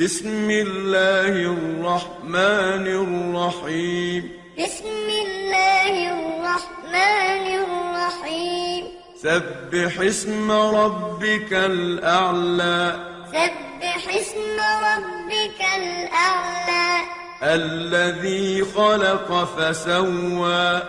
بسم الله الرحمن الرحيم. بسم الله الرحمن الرحيم. سبح اسم ربك الأعلى. سبح اسم ربك الأعلى. الذي خلق فسوى.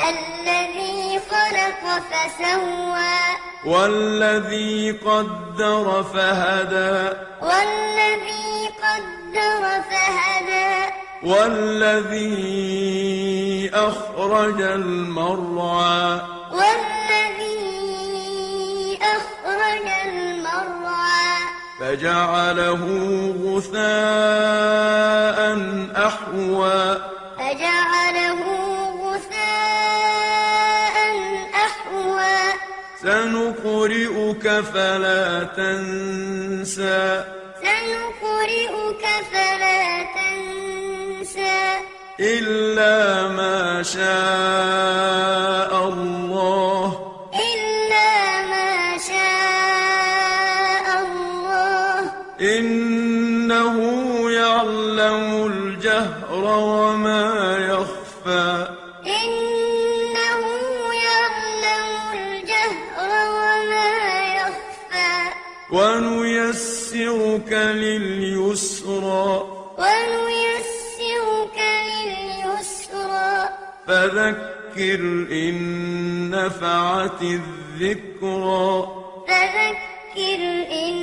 الذي خلق فسوى. والذي قدر فهدى. والذي قدر فهدى. والذي أخرج المرعى. والذي أخرج المرعى. فجعله غثاء أحوى. فجعله غثاء أحوى. سنقرئك فلا تنسى. سنقرئك فلا تنسى. إلا ما شاء الله. إلا ما شاء الله. إنه يعلم الجهر وما يخفى. إنه يعلم الجهر وما يخفى. ونيسرك لليسرى. ونيسرك لليسرى. فذكر إن نفعت الذكرى. فذكر إن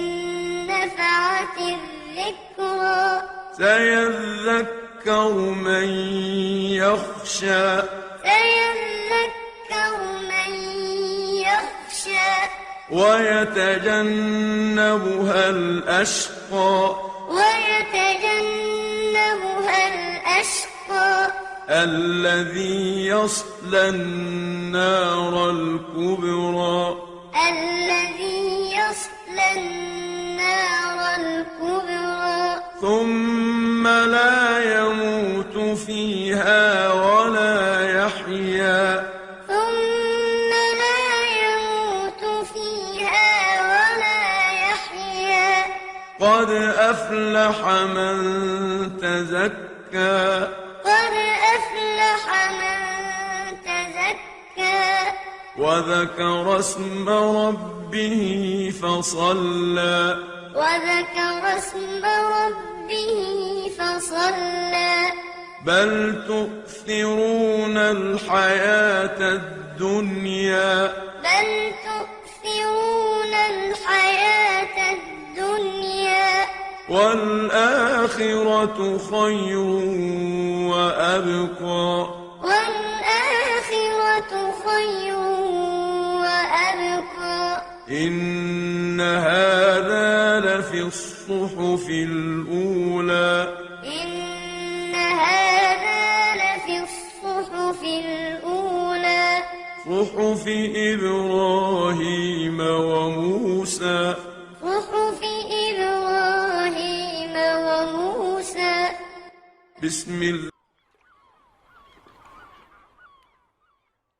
نفعت الذكرى. سيذكر من يخشى. سيذكر من يخشى. ويتجنبها الأشقى. ويتجنبها الأشقى. الذي يصلى النار الكبرى. الذي يصلى النار الكبرى. ثم لا يموت فيها ولا يحيا. ثم لا يموت فيها ولا يحيا. قد أفلح من تزكى. قد أفلح من تزكى. وذكر اسم ربه فصلى. وذكر اسم ربه فصلى. بل تؤثرون الحياة الدنيا. بل تؤثرون الحياة الدنيا. والآخرة خير وأبقى. والآخرة خير وأبقى. إن هذا لفي الصحف الأولى. إن هذا لفي الصحف الأولى. صحف إبراهيم وموسى. صحف إبراهيم وموسى. بسم الله